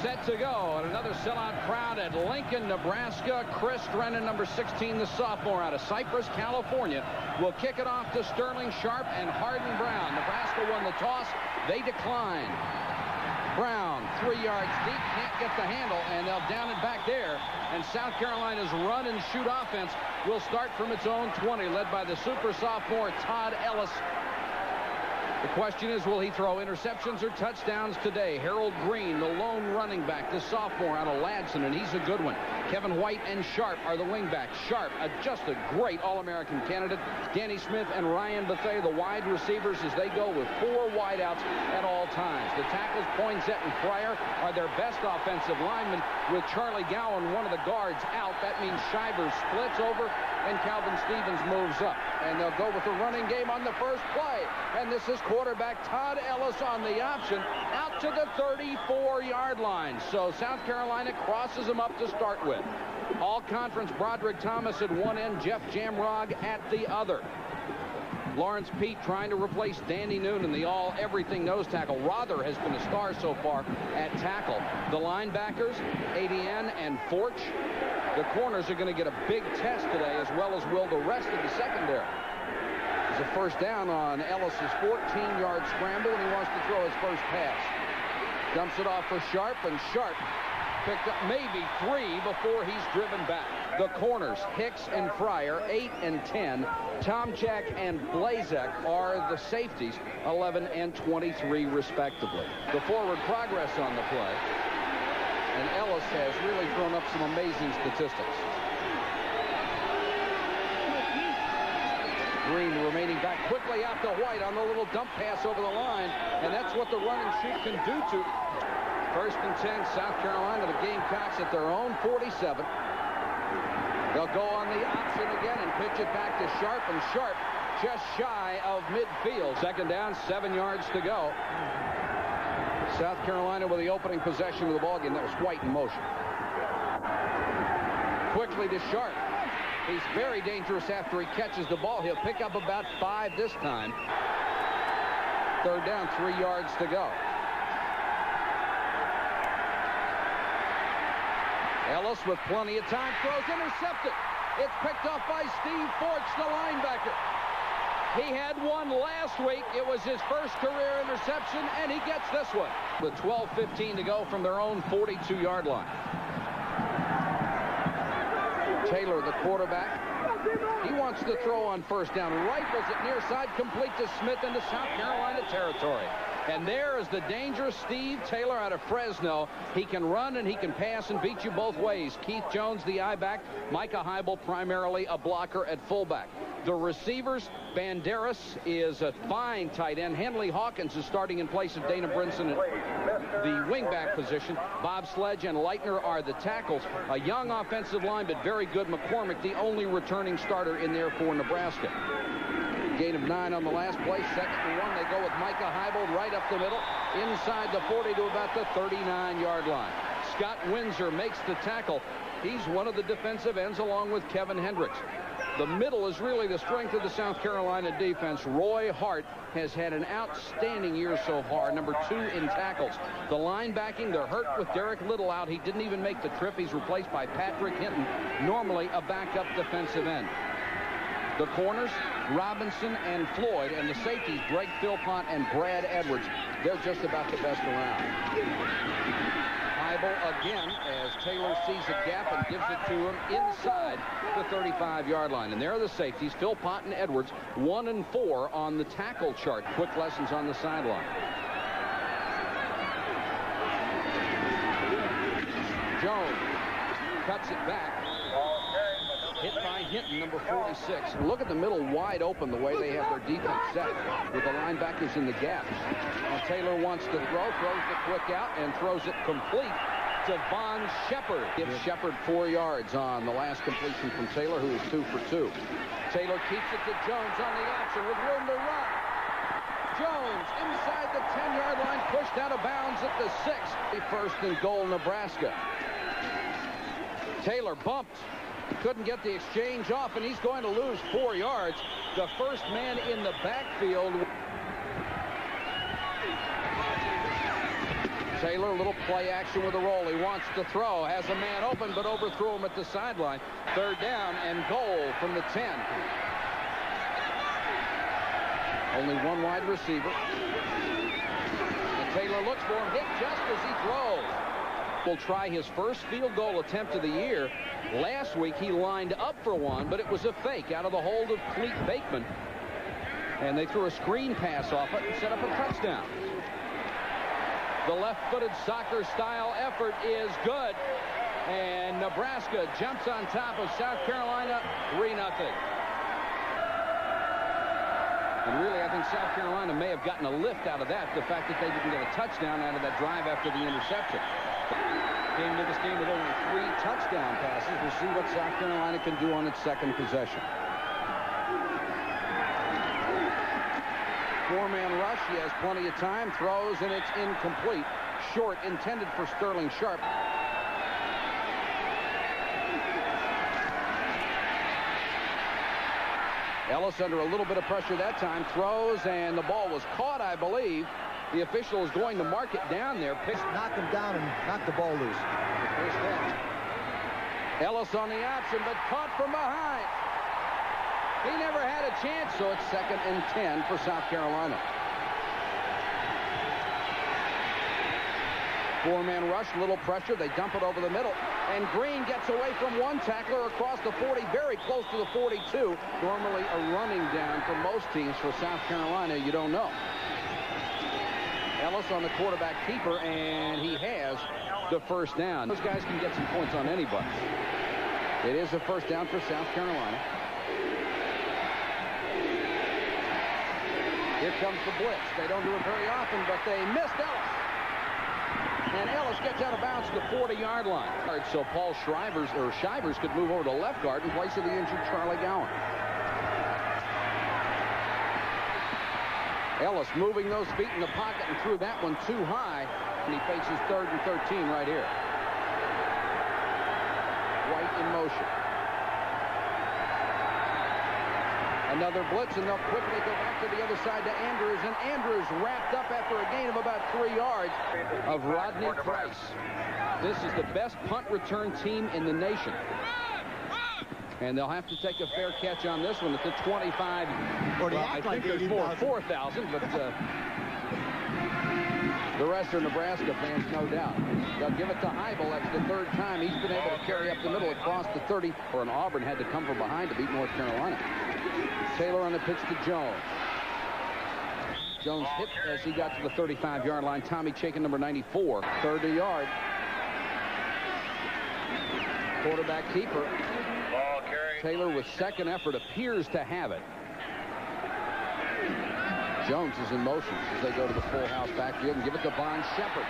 set to go. And another sellout crowd at Lincoln, Nebraska. Chris Drennan, number 16, the sophomore out of Cypress, California, will kick it off to Sterling Sharp and Hardin Brown. Nebraska won the toss. They declined. Brown, 3 yards deep, can't get the handle, and they'll down it back there. And South Carolina's run and shoot offense will start from its own 20, led by the super sophomore Todd Ellis. The question is, will he throw interceptions or touchdowns today? Harold Green, the lone running back, the sophomore out of Ladson, and he's a good one. Kevin White and Sharp are the wingbacks. Sharp, just a great All-American candidate. Danny Smith and Ryan Bethea, the wide receivers, as they go with 4 wideouts at all times. The tackles, Poinsett and Fryer, are their best offensive linemen, with Charlie Gowan, one of the guards, out. That means Shivers splits over, and Calvin Stevens moves up. And they'll go with the running game on the first play. And this is quarterback Todd Ellis on the option, out to the 34-yard line. So South Carolina crosses him up to start with. All-conference Broderick Thomas at one end, Jeff Jamrog at the other. Lawrence Pete trying to replace Danny Noonan, the all-everything nose tackle. Rother has been a star so far at tackle. The linebackers, ADN and Forch. The corners are going to get a big test today, as well as will the rest of the secondary. It's a first down on Ellis's 14-yard scramble, and he wants to throw his first pass. Dumps it off for Sharp, and Sharp picked up maybe 3 before he's driven back. The corners, Hicks and Fryer, 8 and 10. Tomchak and Blazek are the safeties, 11 and 23 respectively. The forward progress on the play. And Ellis has really thrown up some amazing statistics. Green remaining back quickly out to White on the little dump pass over the line. And that's what the run and shoot can do to. First and 10, South Carolina, the Gamecocks at their own 47. They'll go on the option again and pitch it back to Sharp, and Sharp just shy of midfield. Second down, 7 yards to go. South Carolina with the opening possession of the ball game. That was White in motion. Quickly to Sharp. He's very dangerous after he catches the ball. He'll pick up about 5 this time. Third down, 3 yards to go. Ellis with plenty of time, throws intercepted. It's picked off by Steve Forch, the linebacker. He had one last week. It was his first career interception, and he gets this one. With 12:15 to go from their own 42-yard line. Taylor, the quarterback. He wants to throw on first down. Rifles it near side, complete to Smith into South Carolina territory. And there is the dangerous Steve Taylor out of Fresno. He can run and he can pass and beat you both ways. Keith Jones, the I-back. Micah Heibel, primarily a blocker at fullback. The receivers, Banderas is a fine tight end. Henley Hawkins is starting in place of Dana Brinson at the wingback position. Bob Sledge and Leitner are the tackles. A young offensive line, but very good. McCormick, the only returning starter in there for Nebraska. Gain of 9 on the last play. 2nd and 1. They go with Micah Heibel right up the middle, inside the 40 to about the 39-yard line. Scott Windsor makes the tackle. He's one of the defensive ends along with Kevin Hendricks. The middle is really the strength of the South Carolina defense. Roy Hart has had an outstanding year so far, number 2 in tackles. The linebacking, they're hurt with Derek Little out. He didn't even make the trip. He's replaced by Patrick Hinton, normally a backup defensive end. The corners, Robinson and Floyd, and the safeties, Greg Philpott and Brad Edwards. They're just about the best around. Heibel again as Taylor sees a gap and gives it to him inside the 35-yard line. And there are the safeties, Philpott and Edwards, 1 and 4 on the tackle chart. Quick lessons on the sideline. Jones cuts it back. Hit by Hinton, number 46. And look at the middle wide open, the way they have their defense set with the linebackers in the gaps. Now Taylor wants to throw, throws the quick out, and throws it complete to Von Shepard. Gives Shepard 4 yards on the last completion from Taylor, who is 2 for 2. Taylor keeps it to Jones on the option with room to run. Jones inside the 10-yard line, pushed out of bounds at the 6. First and goal, Nebraska. Taylor bumped. Couldn't get the exchange off, and he's going to lose 4 yards. The first man in the backfield. Taylor, a little play action with a roll. He wants to throw. Has a man open, but overthrew him at the sideline. Third down and goal from the 10. Only one wide receiver. And Taylor looks for him, hit just as he throws. Will try his first field goal attempt of the year. Last week he lined up for one, but it was a fake out of the hold of Cleet Bateman. And they threw a screen pass off it and set up a touchdown. The left-footed soccer-style effort is good. And Nebraska jumps on top of South Carolina 3-0. And really, I think South Carolina may have gotten a lift out of that, the fact that they didn't get a touchdown out of that drive after the interception. Came to this game with only 3 touchdown passes. We'll see what South Carolina can do on its second possession. 4-man rush. He has plenty of time. Throws, and it's incomplete. Short, intended for Sterling Sharp. Ellis under a little bit of pressure that time. Throws, and the ball was caught, I believe. The official is going to mark it down there. Knock him down and knock the ball loose. First down. Ellis on the option, but caught from behind. He never had a chance, so it's 2nd and 10 for South Carolina. 4-man rush, little pressure. They dump it over the middle. And Green gets away from one tackler across the 40, very close to the 42. Normally a running down for most teams. For South Carolina, you don't know. Ellis on the quarterback keeper, and he has the first down. Those guys can get some points on anybody. It is a first down for South Carolina. Here comes the blitz. They don't do it very often, but they missed Ellis. And Ellis gets out of bounds to the 40-yard line. So Paul Shivers could move over to left guard in place of the injured Charlie Gowan. Ellis moving those feet in the pocket and threw that one too high. And he faces 3rd and 13 right here. White in motion. Another blitz, and they'll quickly go back to the other side to Andrews. And Andrews wrapped up after a gain of about 3 yards of Rodney Price. This is the best punt return team in the nation. And they'll have to take a fair catch on this one at the 25. Well, I think there's more 4,000, but the rest are Nebraska fans, no doubt. They'll give it to Huddle. That's the 3rd time he's been able to carry up the middle across the 30. Or an Auburn had to come from behind to beat North Carolina. Taylor on the pitch to Jones. Jones hit as he got to the 35-yard line. Tommy Chaikin, number 94, 30 yard. Quarterback keeper. Taylor with second effort appears to have it. Jones is in motion as they go to the full house backfield and give it to Von Shepard.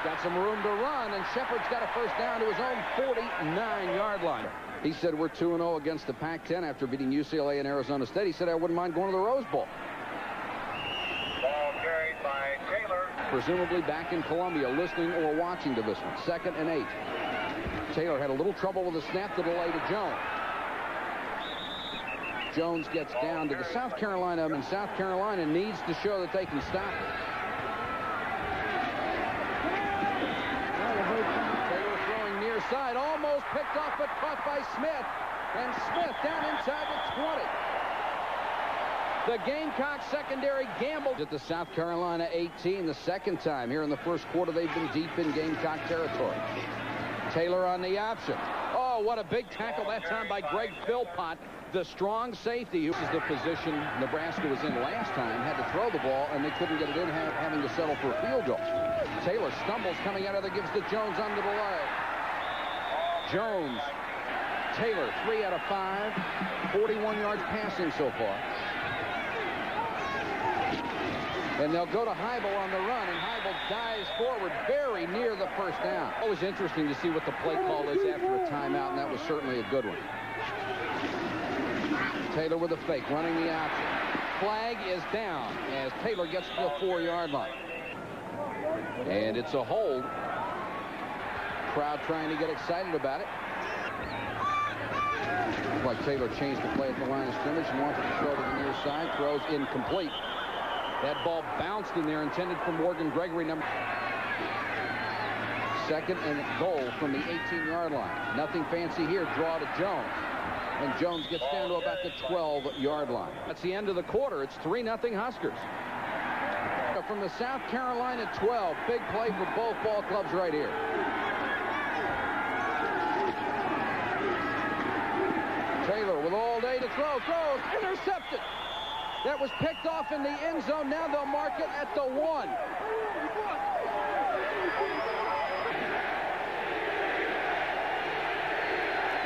Got some room to run, and Shepard's got a first down to his own 49-yard line. He said we're 2-0 against the Pac-10 after beating UCLA and Arizona State. He said I wouldn't mind going to the Rose Bowl. Ball carried by Taylor. Presumably back in Columbia, listening or watching to this one. 2nd and 8. Taylor had a little trouble with the snap to delay to Jones. Jones gets down to the South Carolina, and South Carolina needs to show that they can stop it. Taylor throwing near side, almost picked off, but caught by Smith. And Smith down inside the 20. The Gamecocks secondary gambled at the South Carolina 18, the 2nd time. Here in the first quarter, they've been deep in Gamecock territory. Taylor on the option. Oh, what a big tackle that time by Greg Philpott, the strong safety. This is the position Nebraska was in last time, had to throw the ball, and they couldn't get it in, having to settle for a field goal. Taylor stumbles coming out of there, gives to Jones under the leg. Jones. Taylor, 3 out of 5. 41 yards passing so far. And they'll go to Huddle on the run, and Huddle dives forward very near the first down. Always interesting to see what the play call is after a timeout, and that was certainly a good one. Taylor with a fake, running the option. Flag is down as Taylor gets to the 4-yard line. And it's a hold. Crowd trying to get excited about it. Looks like Taylor changed the play at the line of scrimmage and wanted to throw to the near side. Throws incomplete. That ball bounced in there, intended for Morgan Gregory. Second and goal from the 18-yard line. Nothing fancy here. Draw to Jones. And Jones gets down to about the 12-yard line. That's the end of the quarter. It's 3-0 Huskers. From the South Carolina 12. Big play for both ball clubs right here. Taylor with all day to throw. Throws. Intercepted. That was picked off in the end zone. Now they'll mark it at the 1.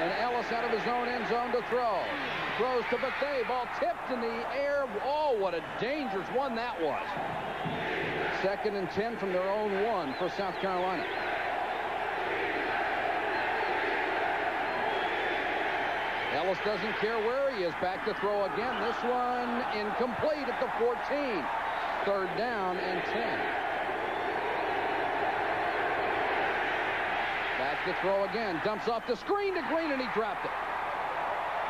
And Ellis out of his own end zone to throw. Throws to Bethea. Ball tipped in the air. Oh, what a dangerous one that was. Second and 10 from their own 1 for South Carolina. Ellis doesn't care where he is. Back to throw again. This one incomplete at the 14. Third down and 10. Back to throw again. Dumps off the screen to Green, and he dropped it.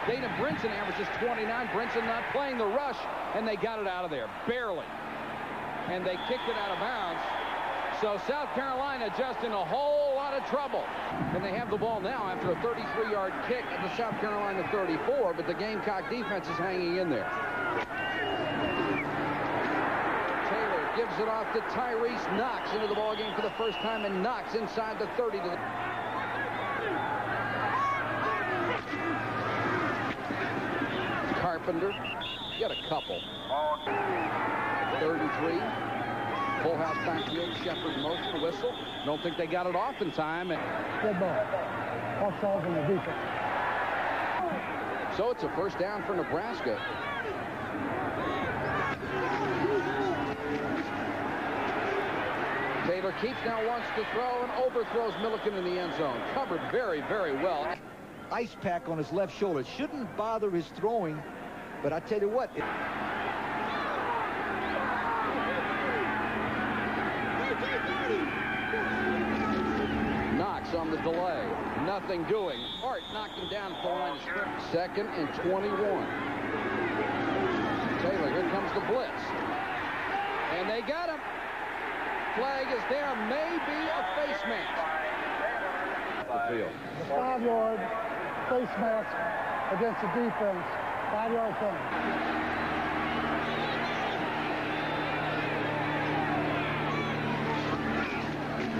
Dana Brinson averages 29. Brinson not playing the rush, and they got it out of there. Barely. And they kicked it out of bounds. So South Carolina just in a whole lot of trouble. And they have the ball now after a 33-yard kick at the South Carolina 34, but the Gamecock defense is hanging in there. Taylor gives it off to Tyrese Knox into the ballgame for the first time, and Knox inside the 30 to the... Carpenter, get a couple. 3rd and 3. Full house backfield. Shepard motion, whistle. Don't think they got it off in time. Good ball. Offsides on the defense. So it's a first down for Nebraska. Taylor keeps now, wants to throw, and overthrows Milliken in the end zone. Covered very, very well. Ice pack on his left shoulder. Shouldn't bother his throwing, but I tell you what. Knox on the delay. Nothing doing. Hart knocked him down at the line of scrimmage. 2nd and 21. Taylor, here comes the blitz. And they got him. Flag is there. Maybe a face mask. The field. 5-yard face mask against the defense. 5-yard penalty.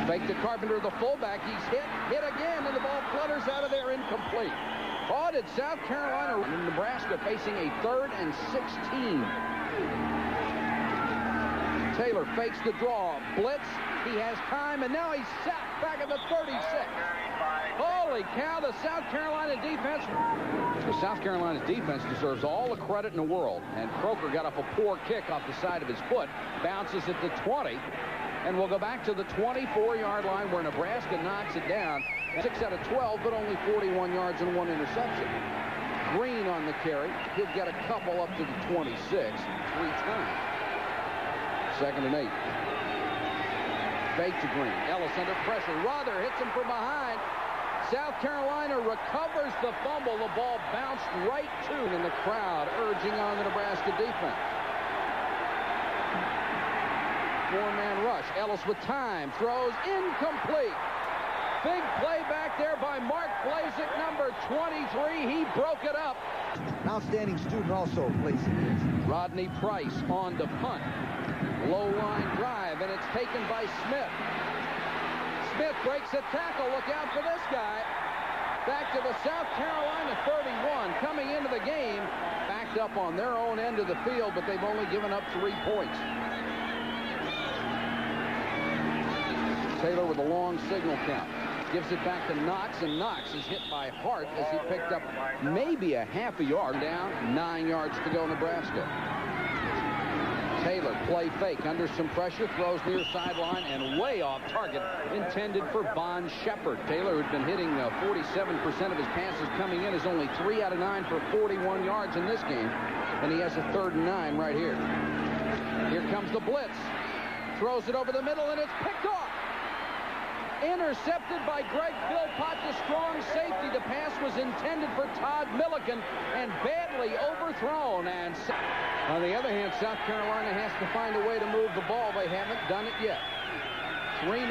Fake to Carpenter, the fullback. He's hit again, and the ball flutters out of there, incomplete. Caught at South Carolina. And Nebraska facing a 3rd and 16. Taylor fakes the draw. Blitz. He has time, and now he's sacked back at the 36. Holy cow, the South Carolina defense. The South Carolina defense deserves all the credit in the world. And Croker got up a poor kick off the side of his foot. Bounces at the 20. And we'll go back to the 24-yard line where Nebraska knocks it down. 6 out of 12, but only 41 yards and 1 interception. Green on the carry. He'll get a couple up to the 26 3 times. 2nd and 8. Fake to Green. Ellis under pressure. Rother hits him from behind. South Carolina recovers the fumble. The ball bounced right to in the crowd, urging on the Nebraska defense. 4-man rush. Ellis with time. Throws incomplete. Big play back there by Mark Blazek, number 23. He broke it up. An outstanding student also plays in this. Rodney Price on the punt. Low line drive, and it's taken by Smith. Smith breaks a tackle. Look out for this guy. Back to the South Carolina 31. Coming into the game. Backed up on their own end of the field, but they've only given up 3 points. Taylor with a long signal count. Gives it back to Knox, and Knox is hit by Hart as he picked up maybe a half a yard. Down, 9 yards to go, Nebraska. Taylor, play fake, under some pressure, throws near sideline and way off target, intended for Von Shepard. Taylor, who'd been hitting 47% of his passes coming in, is only 3 out of 9 for 41 yards in this game, and he has a 3rd and 9 right here. Here comes the blitz. Throws it over the middle, and it's picked off. Intercepted by Greg Philpott, the strong safety. The pass was intended for Todd Milliken and badly overthrown. And on the other hand, South Carolina has to find a way to move the ball. They haven't done it yet. 3-0.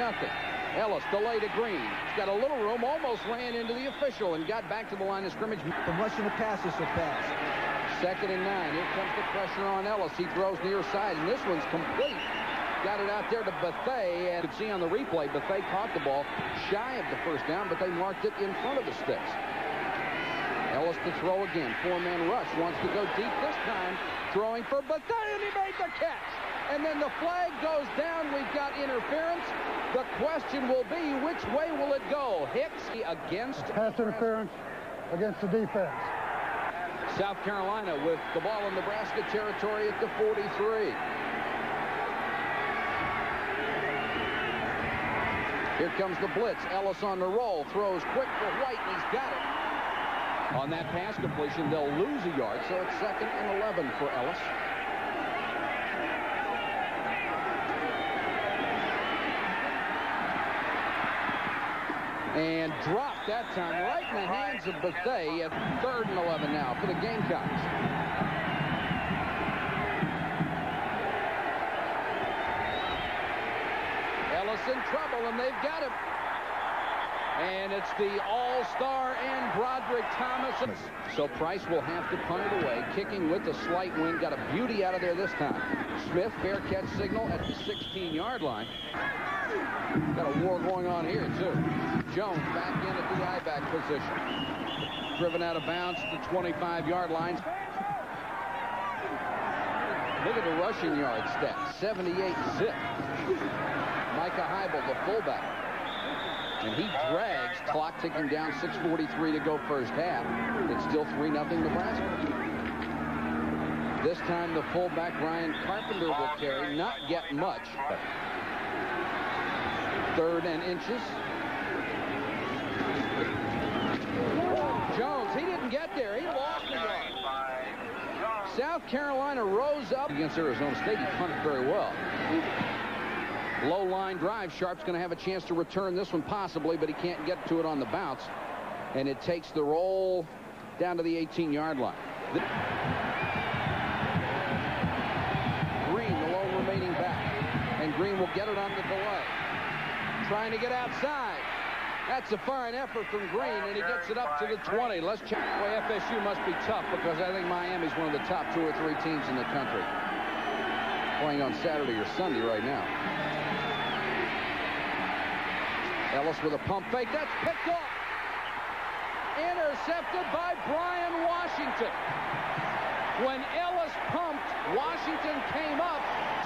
Ellis delay to Green. He's got a little room, almost ran into the official and got back to the line of scrimmage. From rushing the passer so fast. 2nd and 9. Here comes the pressure on Ellis. He throws near side, and this one's complete. Got it out there to Bethea, and you can see on the replay, Bethea caught the ball shy of the first down, but they marked it in front of the sticks. Ellis to throw again. 4-man rush. Wants to go deep this time. Throwing for Bethea, and he made the catch. And then the flag goes down. We've got interference. The question will be, which way will it go? Hicks against... Pass interference against the defense. South Carolina with the ball in Nebraska territory at the 43. Here comes the blitz. Ellis on the roll. Throws quick for White, and he's got it. On that pass completion, they'll lose a yard, so it's 2nd and 11 for Ellis. And dropped that time right in the hands of Bethea. 3rd and 11 now for the Gamecocks. Ellis in trouble, and they've got him. And it's the all-star and Broderick Thomas. So Price will have to punt it away. Kicking with a slight wind. Got a beauty out of there this time. Smith, fair catch signal at the 16-yard line. Got a war going on here, too. Jones back in at the I-back position. Driven out of bounds to the 25-yard line. Look at the rushing yard stat. 78 zip. Micah Heibel, the fullback. And he drags. Clock ticking down. 6:43 to go first half. It's still 3-0 Nebraska. This time the fullback, Ryan Carpenter, will carry. Not get much. 3rd and inches. Jones, he didn't get there. He lost the yard. South Carolina rose up against Arizona State. He punted very well. Low line drive. Sharp's going to have a chance to return this one possibly, but he can't get to it on the bounce. And it takes the roll down to the 18-yard line. Green, the lone remaining back. And Green will get it on the delay. Trying to get outside. That's a fine effort from Green, and he gets it up to the 20. Let's check. Boy, FSU must be tough because I think Miami's one of the top 2 or 3 teams in the country. Playing on Saturday or Sunday right now. Ellis with a pump fake. That's picked off. Intercepted by Brian Washington. When Ellis pumped, Washington came up.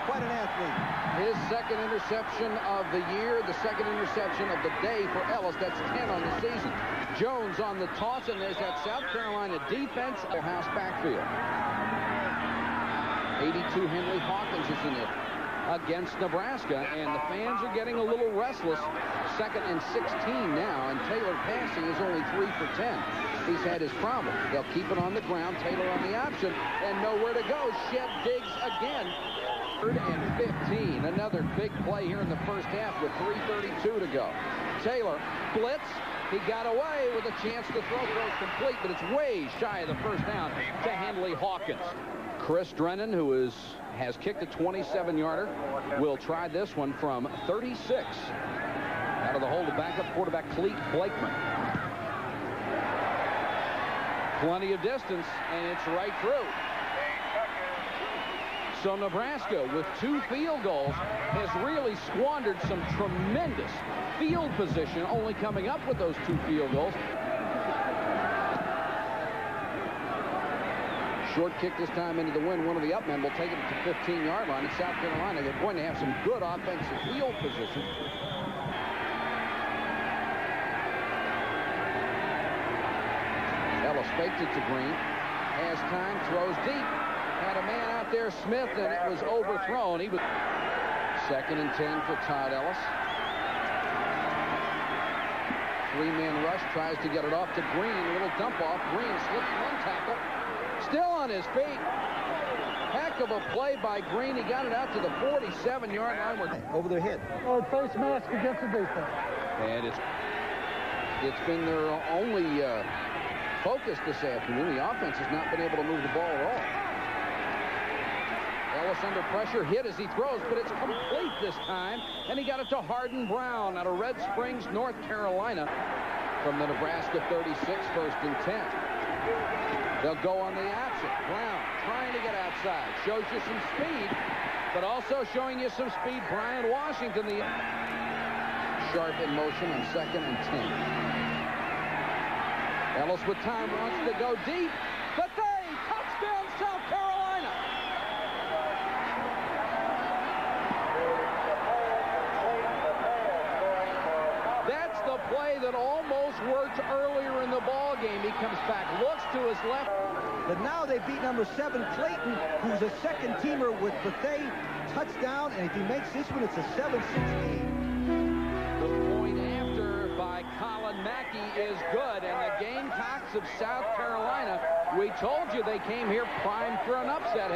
Quite an athlete. His 2nd interception of the year, the 2nd interception of the day for Ellis. That's 10 on the season. Jones on the toss, and there's that South Carolina defense. House backfield. 82 Henley Hawkins is in it against Nebraska, and the fans are getting a little restless. 2nd and 16 now, and Taylor passing is only 3 for 10. He's had his problem. They'll keep it on the ground. Taylor on the option, and nowhere to go. Shed digs again. 3rd and 15. Another big play here in the first half with 3:32 to go. Taylor blitz. He got away with a chance to throw. Throws complete, but it's way shy of the first down to Henley Hawkins. Chris Drennan, who has kicked a 27-yarder, will try this one from 36. Out of the hole to backup quarterback Cleet Blakeman. Plenty of distance, and it's right through. So Nebraska, with 2 field goals, has really squandered some tremendous field position, only coming up with those 2 field goals. Short kick this time into the wind. One of the upmen will take it to the 15-yard line. In South Carolina, they're going to have some good offensive field position. Ellis faked it to Green. Has time, throws deep. Had a man out there, Smith, and it was overthrown. He was 2nd and 10 for Todd Ellis. 3-man rush, tries to get it off to Green. A little dump off. Green slips one tackle. Still on his feet. Heck of a play by Green. He got it out to the 47-yard line. Over their head. Oh, face mask against the defense. And it's been their only focus this afternoon. The offense has not been able to move the ball at all. Ellis under pressure, hit as he throws, but it's complete this time, and he got it to Harden Brown out of Red Springs, North Carolina, from the Nebraska 36, 1st and 10. They'll go on the option. Brown trying to get outside, shows you some speed, but also showing you some speed. Brian Washington, the Sharp in motion on 2nd and 10. Ellis with time wants to go deep, but touchdown South Carolina. That's the play that almost worked earlier in the ball game. He comes back, looks to his left. But now they beat number 7 Clayton, who's a second teamer with Bethea. Touchdown, and if he makes this one, it's a 7-16. The point after by Colin Mackey is good, and the Gamecocks of South Carolina, we told you they came here primed for an upset.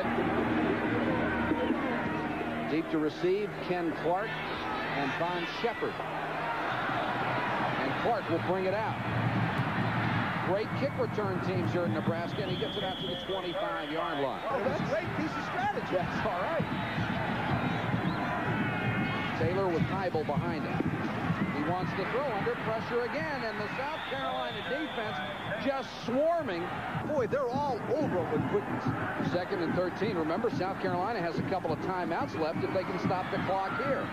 Deep to receive, Ken Clark and Von Shepard. And Clark will bring it out. Great kick return teams here in Nebraska, and he gets it out to the 25-yard line. Oh, that's a great piece of strategy. That's all right. Taylor with Huddle behind him. He wants to throw under pressure again, and the South Carolina defense just swarming. Boy, they're all over him with quickness. 2nd and 13. Remember, South Carolina has a couple of timeouts left if they can stop the clock here.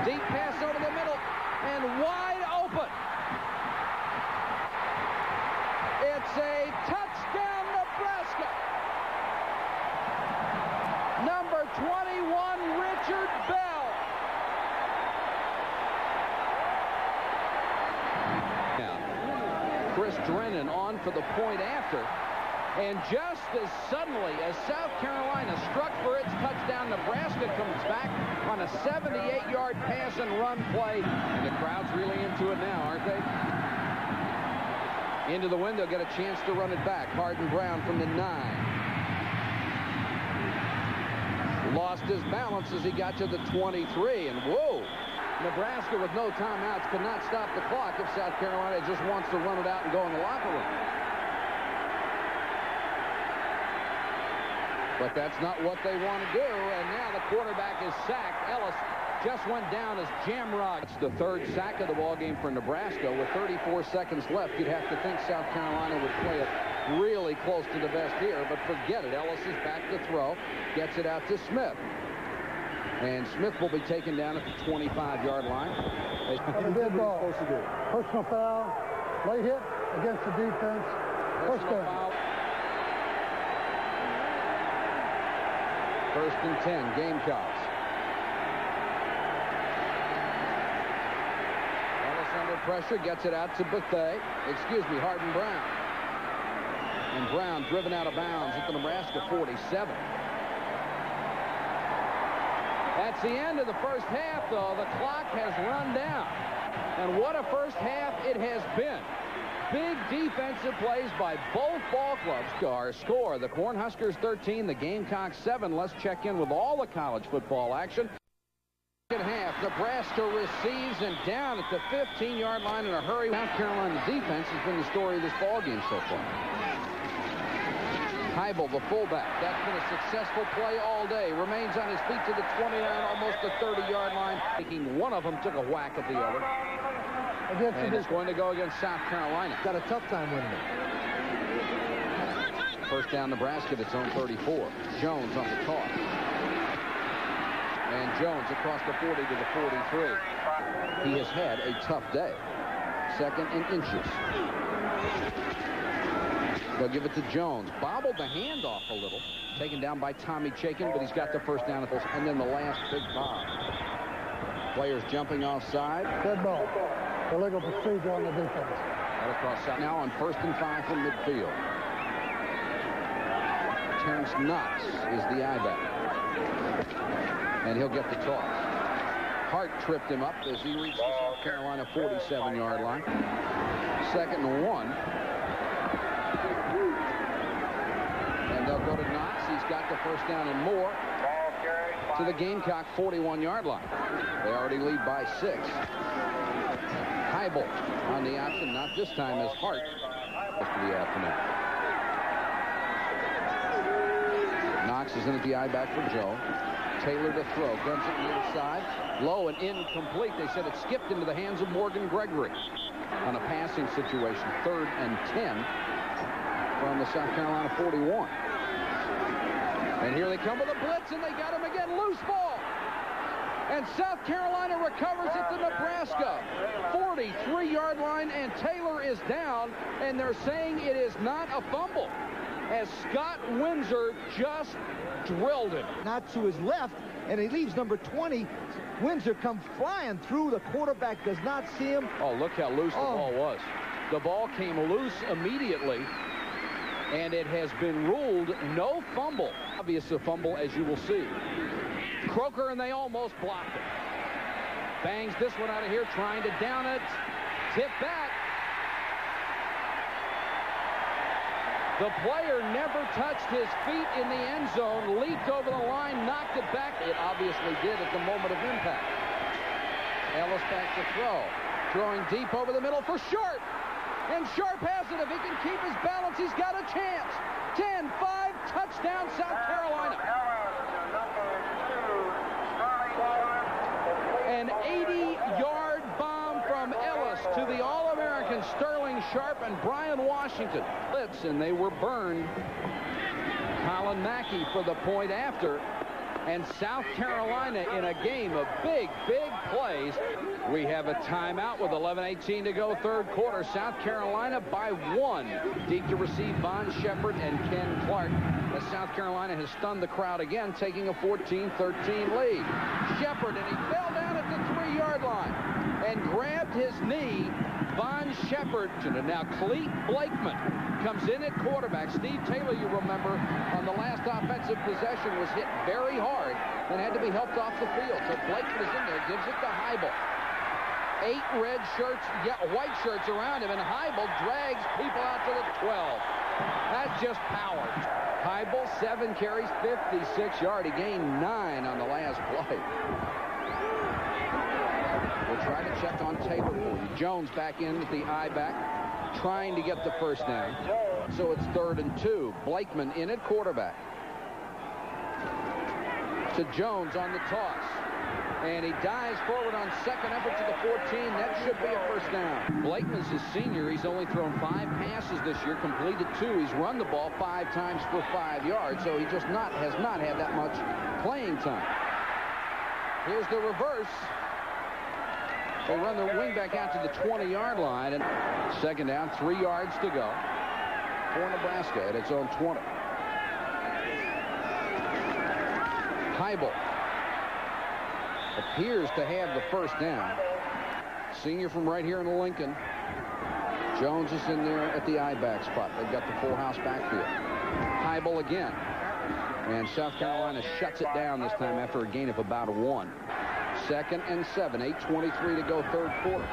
Deep pass over the middle, and wide open. It's a touchdown, Nebraska. Number 21, Richard Bell. Chris Drennan on for the point after. And just as suddenly as South Carolina struck for its touchdown, Nebraska comes back on a 78-yard pass and run play. And the crowd's really into it now, aren't they? Into the window, get a chance to run it back. Harden Brown from the 9. Lost his balance as he got to the 23, and whoa! Nebraska with no timeouts could not stop the clock if South Carolina just wants to run it out and go in the locker room. But that's not what they want to do, and now the quarterback is sacked. Ellis just went down as Jamrog. It's the 3rd sack of the ball game for Nebraska. With 34 seconds left, you'd have to think South Carolina would play it really close to the vest here, but forget it. Ellis is back to throw, gets it out to Smith. And Smith will be taken down at the 25-yard line. Dead ball. Personal foul. Late hit against the defense. First down. 1st and 10, Gamecocks. Ellis under pressure, gets it out to Harden Brown. And Brown driven out of bounds at the Nebraska 47. That's the end of the first half, though. The clock has run down. And what a first half it has been. Big defensive plays by both ball clubs. Our score, the Cornhuskers 13, the Gamecocks 7. Let's check in with all the college football action. Second half, Nebraska receives and down at the 15-yard line in a hurry. South Carolina defense has been the story of this ball game so far. Huddle, the fullback. That's been a successful play all day. Remains on his feet to the 29, almost the 30-yard line. Taking one of them, took a whack at the other. And it's going to go against South Carolina. Got a tough time winning it. First down, Nebraska at its own 34. Jones on the toss. And Jones across the 40 to the 43. He has had a tough day. 2nd and inches. They'll give it to Jones. Bobbled the handoff a little. Taken down by Tommy Chaikin, but he's got the first down. And then the last big bob. Players jumping offside. Dead ball. Illegal procedure on the defense. Right across now on 1st and 5 from midfield. Terrence Knox is the I-back. And he'll get the toss. Hart tripped him up as he reached the South Carolina 47-yard line. 2nd and 1. And they'll go to Knox. He's got the first down and more to the Gamecock 41-yard line. They already lead by 6. Huddle on the option, not this time as Hart for the afternoon. Knox Cox is in at the eye back for Joe. Taylor to throw. Guns it near side. Low and incomplete. They said it skipped into the hands of Morgan Gregory on a passing situation. 3rd and 10 from the South Carolina 41. And here they come with a blitz, and they got him again. Loose ball. And South Carolina recovers at the Nebraska 43-yard line, and Taylor is down, and they're saying it is not a fumble, as Scott Windsor just drilled him. Not to his left, and he leaves number 20. Windsor comes flying through. The quarterback does not see him. Oh, look how loose the ball was. The ball came loose immediately, and it has been ruled no fumble. Obvious a fumble, as you will see. Croker, and they almost blocked it. Bangs this one out of here, trying to down it. Tip back. The player never touched his feet in the end zone, leaped over the line, knocked it back. It obviously did at the moment of impact. Ellis back to throw. Throwing deep over the middle for Sharp. And Sharp has it. If he can keep his balance, he's got a chance. 10-5, touchdown, South Carolina. An 80-yard bomb from Ellis to the All-American Sterling Sharp and Brian Washington. Blitz, and they were burned. Colin Mackey for the point after. And South Carolina in a game of big, big plays. We have a timeout with 11:18 to go, third quarter. South Carolina by 1. Deep to receive Von Shepard and Ken Clark, as South Carolina has stunned the crowd again, taking a 14-13 lead. Shepard, and he fell down at the 3-yard line and grabbed his knee. Von Shepard, and now Cleet Blakeman comes in at quarterback. Steve Taylor, you remember, on the last offensive possession was hit very hard and had to be helped off the field. So Blakeman is in there, gives it to Heibel. 8 red shirts, white shirts around him, and Heibel drags people out to the 12. That's just power. Heibel, 7 carries, 56 yards. He gained 9 on the last play. We'll try to check on Taylor for you. Jones back in with the eye back, trying to get the first down. So it's 3rd and 2. Blakeman in at quarterback. To Jones on the toss. And he dives forward on second effort to the 14. That should be a first down. Blakeman's his senior. He's only thrown 5 passes this year, completed 2. He's run the ball 5 times for 5 yards, so he just has not had that much playing time. Here's the reverse. They run the wing back out to the 20-yard line, and second down, 3 yards to go for Nebraska at its own 20. Heibel appears to have the first down. Senior from right here in Lincoln. Jones is in there at the I-back spot. They've got the full house backfield. Heibel again. And South Carolina shuts it down this time after a gain of about 1. 2nd and 7. 8:23 to go, third quarter.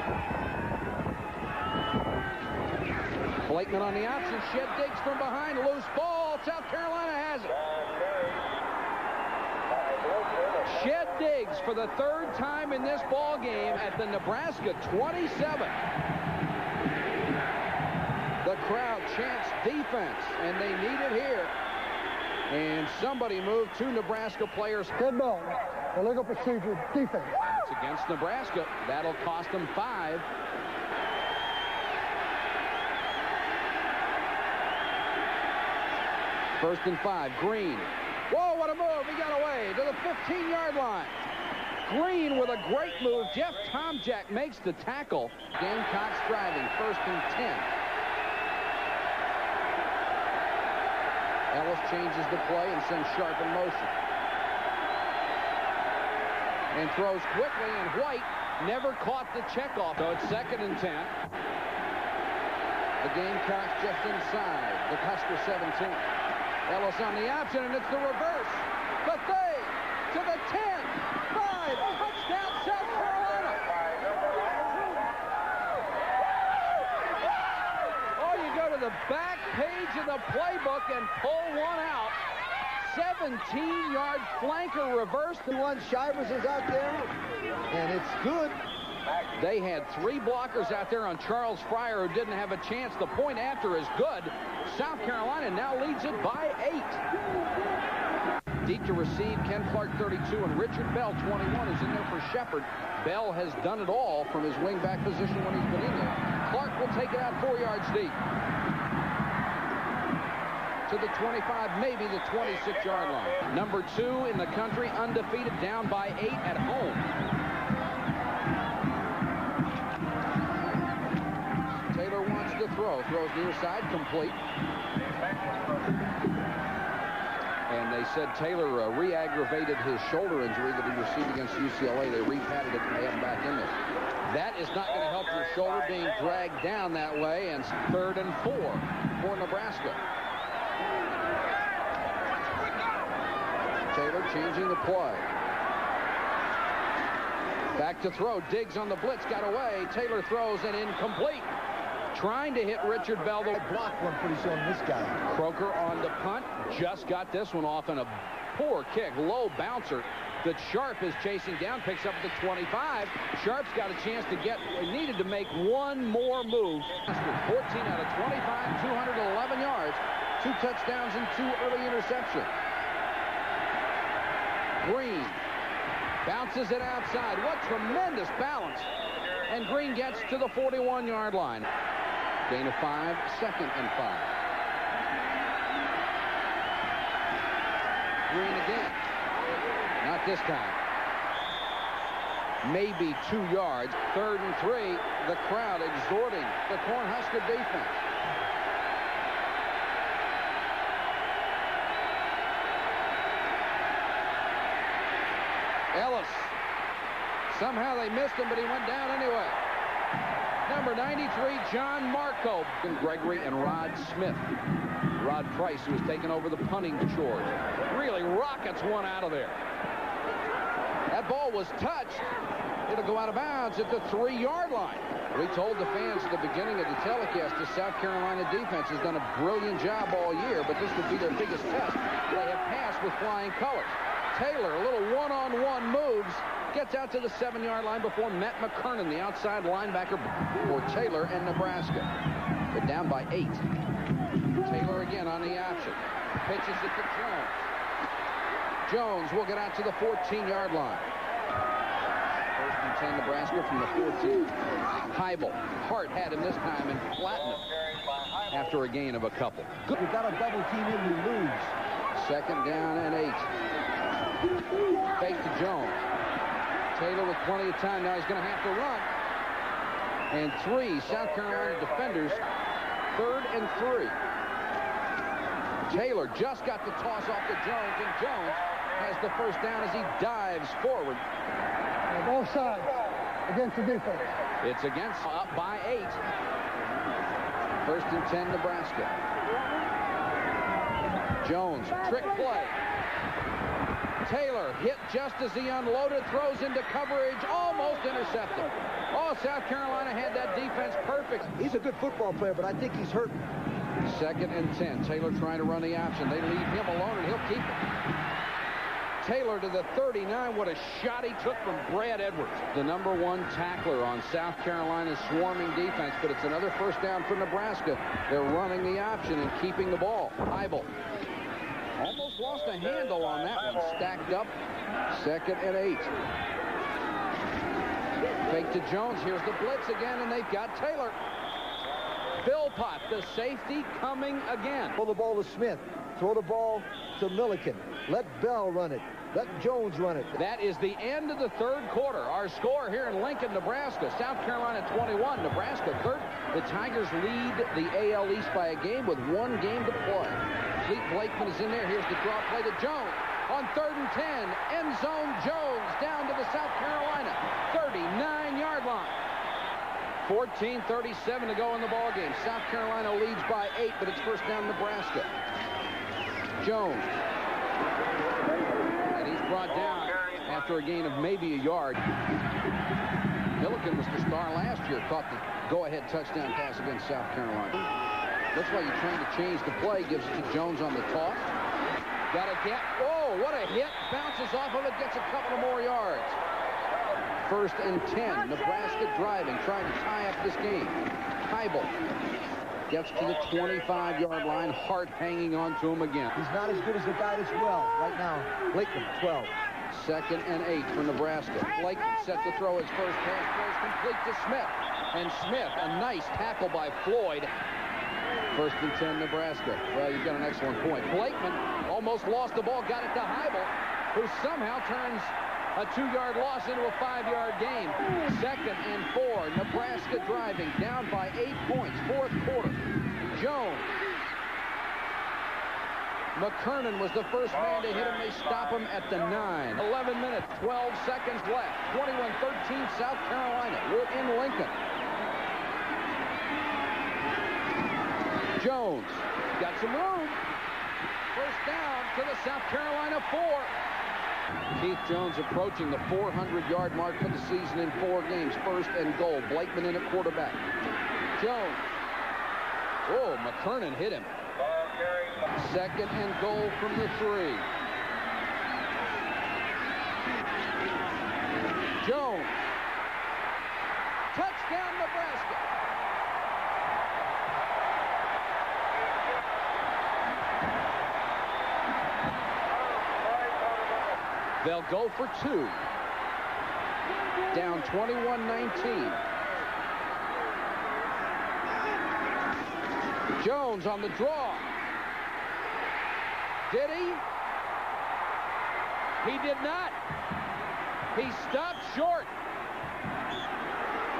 Blakeman on the option. Shed Diggs from behind. Loose ball. South Carolina has it. Shed Diggs for the 3rd time in this ball game at the Nebraska 27. The crowd chants defense, and they need it here. And somebody moved 2 Nebraska players. Good ball. Illegal procedure, defense. It's against Nebraska. That'll cost them 5. First and 5. Green. Whoa, what a move. He got away to the 15-yard line. Green with a great move. Jeff Tomjack makes the tackle. Gamecocks driving. 1st and 10. Ellis changes the play and sends Sharp in motion. And throws quickly, and White never caught the checkoff. So it's 2nd and 10. The Gamecocks just inside the Husker 17. Ellis on the option, and it's the reverse. Buffet to the 10. 5. Touchdown, South Carolina. Oh, you go to the back page of the playbook and pull one out. 17-yard flanker reverse. Shivers is out there, and it's good. They had 3 blockers out there on Charles Fryer, who didn't have a chance. The point after is good. South Carolina now leads it by 8. Deep to receive, Ken Clark, 32, and Richard Bell, 21, is in there for Shepard. Bell has done it all from his wingback position when he's been in there. Clark will take it out 4 yards deep. To the 25, maybe the 26-yard line. Number 2 in the country, undefeated, down by 8 at home. Taylor wants to throw. Throws near side, complete. And they said Taylor re-aggravated his shoulder injury that he received against UCLA. They re-padded it and they have him back in there. That is not going to help your shoulder being dragged down that way. And 3rd and 4 for Nebraska. Taylor changing the play. Back to throw. Diggs on the blitz. Got away. Taylor throws and incomplete. Trying to hit Richard Bell. I blocked one pretty soon, this guy. Croker on the punt. Just got this one off in a poor kick. Low bouncer that Sharp is chasing down. Picks up the 25. Sharp's got a chance to get. Needed to make one more move. 14 out of 25. 211 yards. 2 touchdowns and 2 early interceptions. Green bounces it outside. What tremendous balance. And Green gets to the 41-yard line. Gain of 5, 2nd and 5. Green again. Not this time. Maybe 2 yards. 3rd and 3. The crowd exhorting the Cornhusker defense. Ellis. Somehow they missed him, but he went down anyway. Number 93, John Marco. And Gregory and Rod Smith. Rod Price, who has taken over the punting chores, really rockets one out of there. That ball was touched. It'll go out of bounds at the 3-yard line. We told the fans at the beginning of the telecast the South Carolina defense has done a brilliant job all year, but this would be their biggest test. They have passed with flying colors. Taylor, a little one-on-one moves, gets out to the 7-yard line before Matt McKernan, the outside linebacker for Taylor and Nebraska. They're down by 8. Taylor again on the option. Pitches it to Jones. Jones will get out to the 14-yard line. 1st and 10 Nebraska from the 14. Heibel. Hart had him this time and flattened him after a gain of a couple. Good. You've got a double team in, you lose. 2nd down and 8. Fake to Jones. Taylor with plenty of time. Now he's going to have to run. And 3 South Carolina defenders. 3rd and 3. Taylor just got the toss off to Jones, and Jones has the 1st down as he dives forward. Both sides against the defense. It's against, up by 8. 1st and 10 Nebraska. Jones, trick play. Taylor hit just as he unloaded, throws into coverage, almost intercepted. Oh, South Carolina had that defense perfect. He's a good football player, but I think he's hurt. 2nd and 10. Taylor trying to run the option. They leave him alone, and he'll keep it. Taylor to the 39. What a shot he took from Brad Edwards. The number 1 tackler on South Carolina's swarming defense, but it's another 1st down for Nebraska. They're running the option and keeping the ball. Heibel. Almost lost a handle on that one. Stacked up. 2nd and 8. Fake to Jones. Here's the blitz again, and they've got Taylor. Philpott, the safety, coming again. Throw the ball to Smith. Throw the ball to Milliken. Let Bell run it. Let Jones run it. That is the end of the 3rd quarter. Our score here in Lincoln, Nebraska. South Carolina 21, Nebraska 30. The Tigers lead the AL East by a game with 1 game to play. Fleet Blakeman is in there. Here's the draw play to Jones. On 3rd and 10, end zone Jones down to the South Carolina 39-yard line. 14:37 to go in the ball game. South Carolina leads by 8, but it's 1st down Nebraska. Jones. And he's brought down after a gain of maybe a yard. Milliken was the star last year. Caught the go-ahead touchdown pass against South Carolina. That's why you're trying to change the play. Gives it to Jones on the toss. Got to get. Oh, what a hit. Bounces off of it. Gets a couple of more yards. 1st and 10. Nebraska driving, trying to tie up this game. Huddle gets to the 25-yard line. Hart hanging on to him again. He's not as good as the guy that's well right now. Blakeman, 12. 2nd and 8 for Nebraska. Blakeman set to throw his first pass. Throws complete to Smith. And Smith, a nice tackle by Floyd. 1st and 10, Nebraska. Well, you've got an excellent point. Blakeman almost lost the ball, got it to Huddle, who somehow turns a 2-yard loss into a 5-yard gain. 2nd and 4. Nebraska driving, down by 8 points. 4th quarter. Jones. McKernan was the first man to hit him. They stop him at the 9. 11 minutes, 12 seconds left. 21-13, South Carolina. We're in Lincoln. Jones got some room. First down to the South Carolina 4. Keith Jones approaching the 400-yard mark for the season in 4 games. 1st and goal. Blakeman in at quarterback. Jones. Oh, McKernan hit him. 2nd and goal from the 3. Jones. Touchdown, Nebraska. They'll go for 2. Down 21-19. Jones on the draw. Did he? He did not. He stopped short.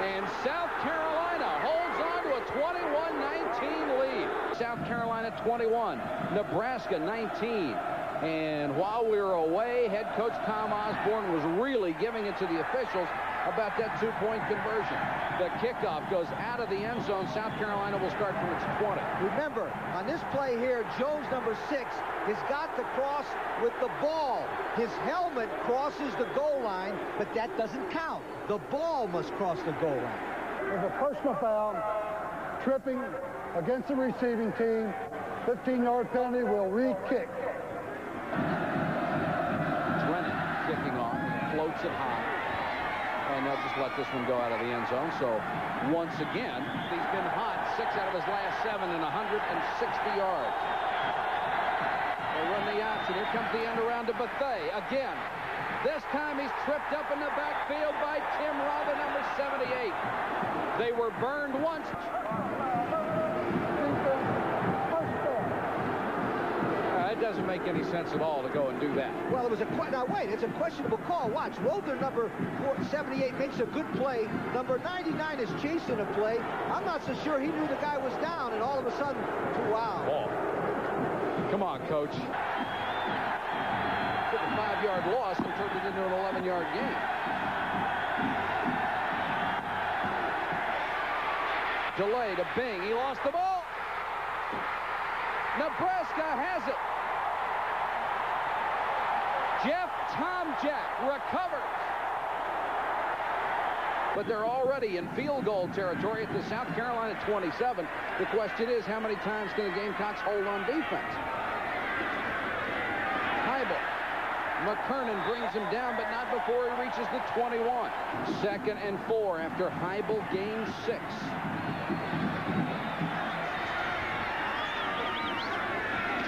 And South Carolina holds on to a 21-19 lead. South Carolina 21, Nebraska 19. And while we were away, head coach Tom Osborne was really giving it to the officials about that 2-point conversion. The kickoff goes out of the end zone. South Carolina will start from its 20. Remember, on this play here, Jones, number 6, has got to cross with the ball. His helmet crosses the goal line, but that doesn't count. The ball must cross the goal line. There's a personal foul, tripping against the receiving team. 15-yard penalty, will re-kick. Drennan kicking off, floats it high. And they'll just let this one go out of the end zone. So once again, he's been hot. 6 out of his last 7 and 160 yards. They run the option. Here comes the end around to Bethea again. This time he's tripped up in the backfield by Tim Robin, number 78. They were burned once. It doesn't make any sense at all to go and do that. Well, it was now wait, it's a questionable call. Watch, Rover, number 78, makes a good play. Number 99 is chasing a play. I'm not so sure he knew the guy was down, and all of a sudden, wow. Ball. Come on, coach. Took a 5-yard loss and turned it into an 11-yard gain. Delay to Bing. He lost the ball. Nebraska has it. Jeff Tomjack recovers. But they're already in field goal territory at the South Carolina 27. The question is, how many times can the Gamecocks hold on defense? Huddle. McKernan brings him down, but not before he reaches the 21. 2nd and 4 after Huddle gains 6.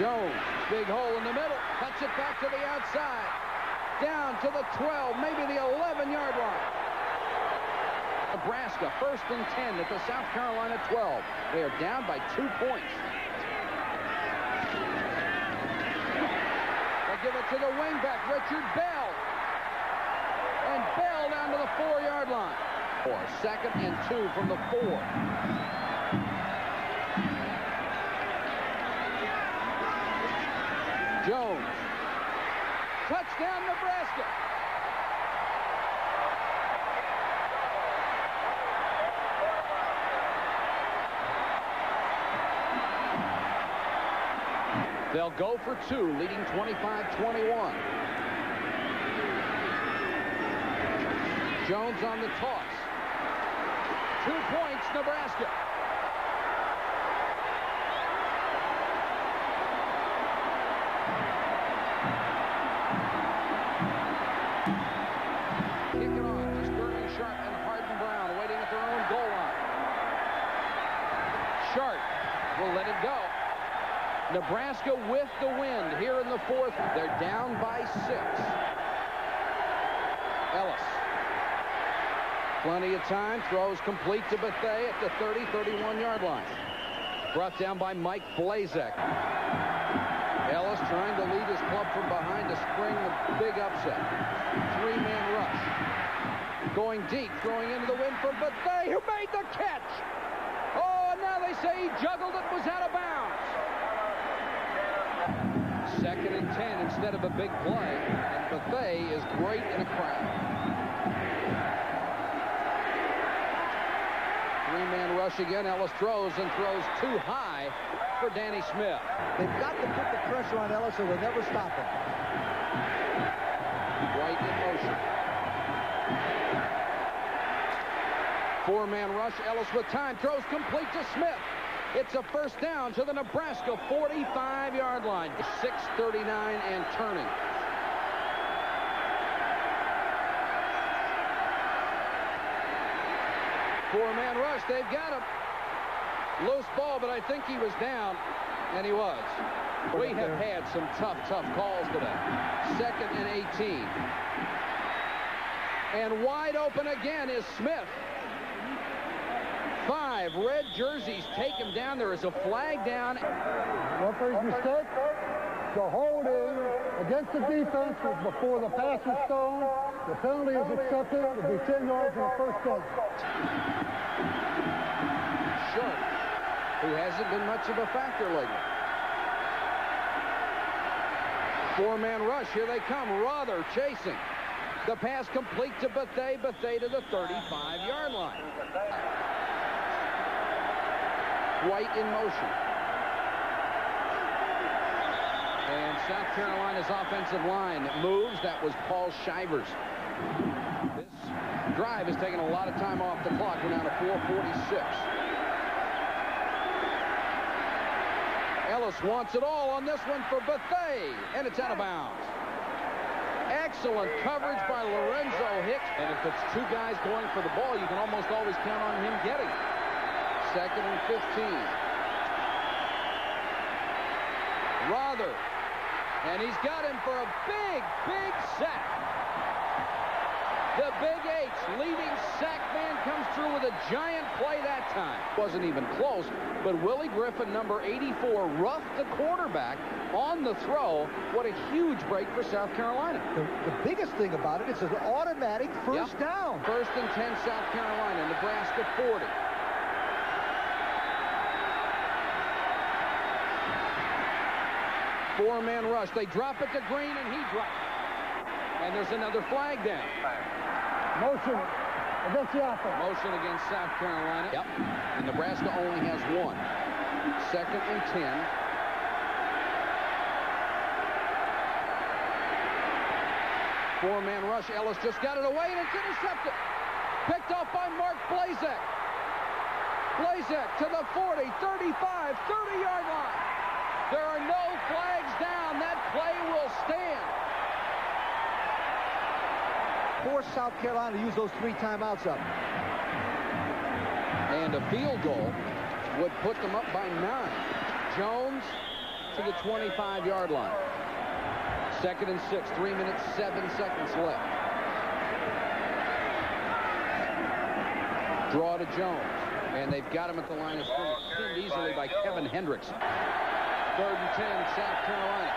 Jones, big hole in the middle, cuts it back to the outside, down to the 12, maybe the 11-yard line. Nebraska, 1st and 10 at the South Carolina 12. They are down by 2 points. They give it to the wingback, Richard Bell. And Bell down to the 4-yard line. 2nd and 2 from the 4. Jones. Touchdown, Nebraska. They'll go for 2, leading 25-21. Jones on the toss. 2 points, Nebraska. Kick it off to Sterling will let it go. Nebraska with the wind here in the fourth. They're down by 6. Ellis. Plenty of time. Throws complete to Bethea at the 30, 31-yard line. Brought down by Mike Blazek. Ellis trying to lead his club from behind to spring the big upset. 3-man rush. Going deep, throwing into the wind for Bethea, who made the catch. Oh, and now they say he juggled it, was out of bounds. 2nd and 10 instead of a big play. And Bethea is great in a crowd. 3-man rush again. Ellis throws and throws too high for Danny Smith. They've got to put the pressure on Ellis or they'll never stop him. White in motion. 4-man rush. Ellis with time. Throws complete to Smith. It's a first down to the Nebraska 45-yard line. 6:39 and turning. Four-man rush. They've got him. Loose ball, but I think he was down, and he was. We have had some tough calls today. 2nd and 18. And wide open again is Smith. 5 red jerseys take him down. There is a flag down. Referee's mistake. The holding against the defense was before the pass was thrown. The penalty is accepted. It will be 10 yards and a first down. Sharp, who hasn't been much of a factor lately. 4-man rush. Here they come. Rother chasing. The pass complete to Bethea. Bethea to the 35-yard line. White in motion. And South Carolina's offensive line moves. That was Paul Shivers. This drive has taken a lot of time off the clock. We're down to 4:46. Ellis wants it all on this one for Bethea, and it's out of bounds. Excellent coverage by Lorenzo Hicks. And if it's 2 guys going for the ball, you can almost always count on him getting it. 2nd and 15. Rother. And he's got him for a big sack. The Big H leading sack man comes through with a giant play that time. Wasn't even close, but Willie Griffin, number 84, roughed the quarterback on the throw. What a huge break for South Carolina. The biggest thing about it, it's an automatic first down. 1st and 10, South Carolina. Nebraska 40. Four-man rush. They drop it to Green, and he drops it. And there's another flag down. Motion against the offense. Motion against South Carolina. Yep. And Nebraska only has 1. 2nd and 10. Four-man rush. Ellis just got it away, and it's intercepted. Picked off by Mark Blazek. Blazek to the 40, 35, 30-yard line. There are no flags down. That play will stand. Force South Carolina to use those 3 timeouts up. And a field goal would put them up by 9. Jones to the 25-yard line. 2nd and 6, 3 minutes, 7 seconds left. Draw to Jones. And they've got him at the line of scrimmage. Pinned easily by Kevin Hendricks. 3rd and 10, South Carolina.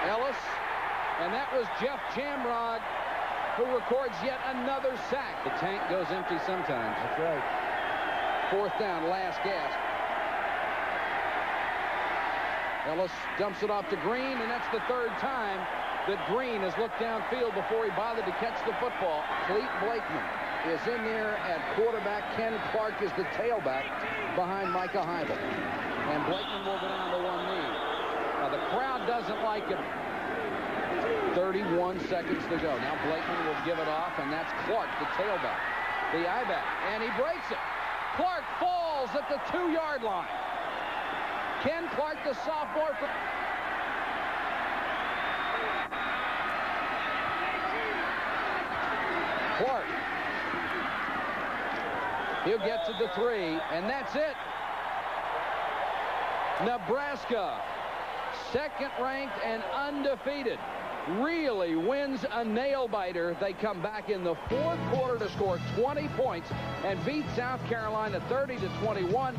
Ellis, and that was Jeff Jamrod, who records yet another sack. The tank goes empty sometimes. That's right. 4th down, last gasp. Ellis dumps it off to Green, and that's the 3rd time that Green has looked downfield before he bothered to catch the football. Clete Blakeman is in there at quarterback. Ken Clark is the tailback behind Micah Heibel. And Blakeman will go down to 1 knee. Now the crowd doesn't like it. 31 seconds to go. Now Blakeman will give it off, and that's Clark, the tailback, the I-back. And he breaks it. Clark falls at the 2-yard line. Ken Clark, the sophomore. Clark He'll get to the 3, and that's it. Nebraska, second-ranked and undefeated, really wins a nail-biter. They come back in the fourth quarter to score 20 points and beat South Carolina 30-21.